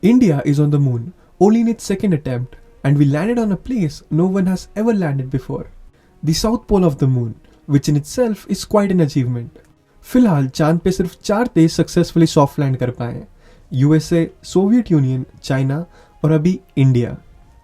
India is on the moon, only in its second attempt, and we landed on a place no one has ever landed before. The South Pole of the moon, which in itself is quite an achievement. फिलहाल चांद पे सिर्फ 4 देश successfully soft land कर पाए हैं, USA, Soviet union, China और अभी India.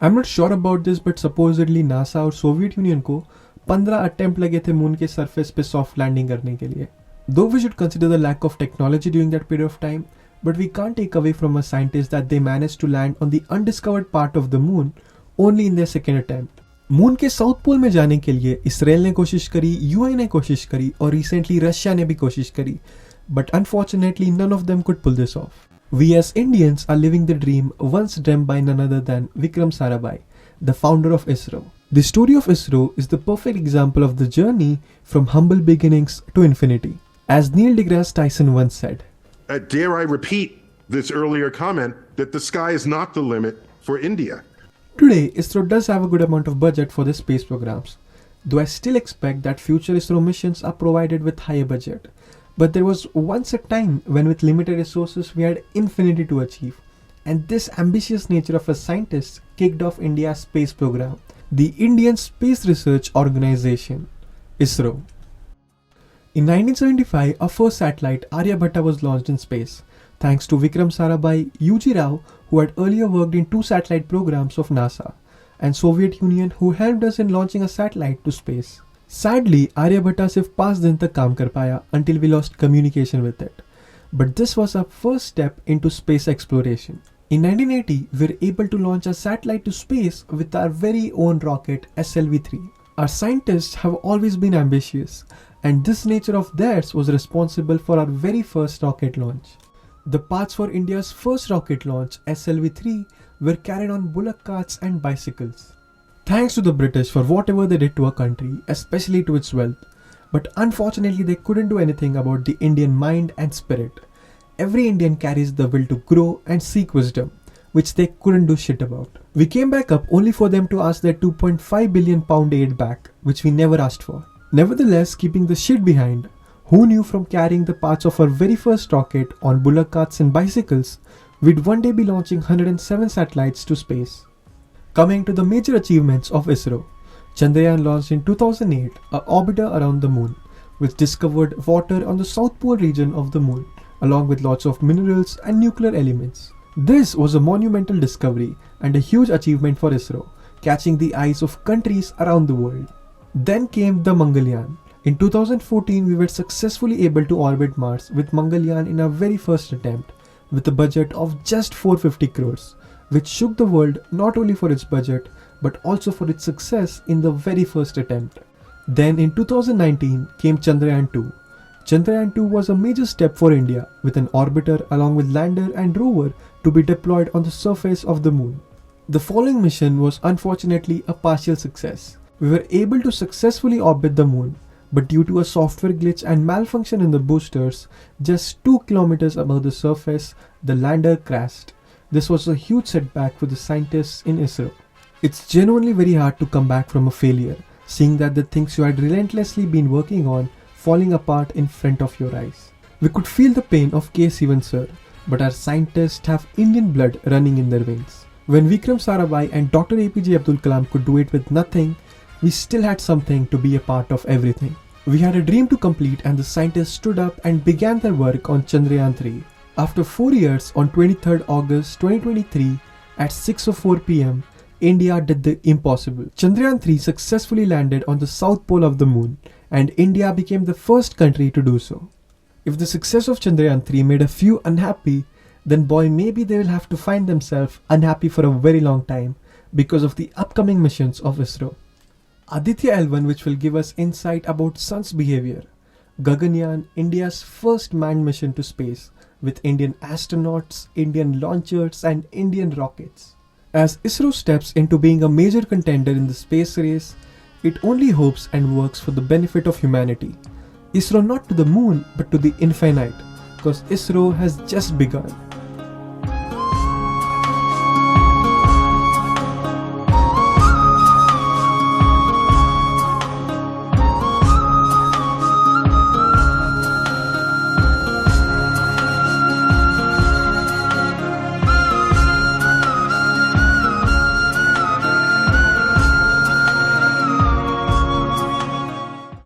I am not sure about this but supposedly NASA और सोवियत यूनियन को 15 अटेम्प्ट लगे थे मून के सरफेस पे सॉफ्ट लैंडिंग करने के लिए. Though we should consider the lack of technology during that period of time, but we can't take away from a scientist that they managed to land on the undiscovered part of the moon only in their second attempt. Moon के south pole में जाने के लिए Israel ने कोशिश करी, UAE ने कोशिश करी और रिसेंटली रशिया ने भी कोशिश करी, but unfortunately none of them could pull this off. We as Indians are living the dream once dreamt by none other than Vikram Sarabhai, the founder of ISRO. The story of ISRO is the perfect example of the journey from humble beginnings to infinity. As Neil deGrasse Tyson once said, dare I repeat this earlier comment that the sky is not the limit for India. Today, ISRO does have a good amount of budget for their space programs, though I still expect that future ISRO missions are provided with higher budget. But there was once a time when with limited resources we had infinity to achieve, and this ambitious nature of a scientist kicked off India's space program, the Indian Space Research Organization, ISRO. In 1975, our first satellite Aryabhatta was launched in space, thanks to Vikram Sarabhai, U.G. Rao, who had earlier worked in 2 satellite programs of NASA, and Soviet Union, who helped us in launching a satellite to space. Sadly, Aryabhatta सिर्फ 5 दिन तक काम कर पाया until we lost communication with it. But this was our first step into space exploration. In 1980, we were able to launch a satellite to space with our very own rocket SLV-3. Our scientists have always been ambitious, and this nature of theirs was responsible for our very first rocket launch. The parts for India's first rocket launch, SLV-3, were carried on bullock carts and bicycles. Thanks to the British for whatever they did to our country, especially to its wealth, but unfortunately they couldn't do anything about the Indian mind and spirit. Every Indian carries the will to grow and seek wisdom, which they couldn't do shit about. We came back up only for them to ask their £2.5 billion aid back, which we never asked for. Nevertheless, keeping the shit behind, who knew from carrying the parts of our very first rocket on bullock carts and bicycles, we'd one day be launching 107 satellites to space. Coming to the major achievements of ISRO, Chandrayaan launched in 2008, an orbiter around the moon, which discovered water on the South Pole region of the moon, along with lots of minerals and nuclear elements. This was a monumental discovery and a huge achievement for ISRO, catching the eyes of countries around the world. Then came the Mangalyaan. In 2014, we were successfully able to orbit Mars with Mangalyaan in our very first attempt, with a budget of just 450 crores, which shook the world not only for its budget, but also for its success in the very first attempt. Then in 2019 came Chandrayaan 2. Chandrayaan 2 was a major step for India, with an orbiter along with lander and rover to be deployed on the surface of the moon. The following mission was unfortunately a partial success. We were able to successfully orbit the moon, but due to a software glitch and malfunction in the boosters, just 2 kilometers above the surface, the lander crashed. This was a huge setback for the scientists in ISRO. It's genuinely very hard to come back from a failure, seeing that the things you had relentlessly been working on falling apart in front of your eyes. We could feel the pain of K. Sivan sir, but our scientists have Indian blood running in their veins. When Vikram Sarabhai and Dr. APJ Abdul Kalam could do it with nothing, we still had something to be a part of everything. We had a dream to complete and the scientists stood up and began their work on Chandrayaan 3. After 4 years, on 23rd August 2023 at 6:04 p.m, India did the impossible. Chandrayaan 3 successfully landed on the south pole of the moon, and India became the first country to do so. If the success of Chandrayaan 3 made a few unhappy, then boy, maybe they will have to find themselves unhappy for a very long time because of the upcoming missions of ISRO. Aditya L1, which will give us insight about sun's behavior. Gaganyaan, India's first manned mission to space, with Indian astronauts, Indian launchers and Indian rockets. As ISRO steps into being a major contender in the space race, it only hopes and works for the benefit of humanity. ISRO not to the moon but to the infinite, because ISRO has just begun.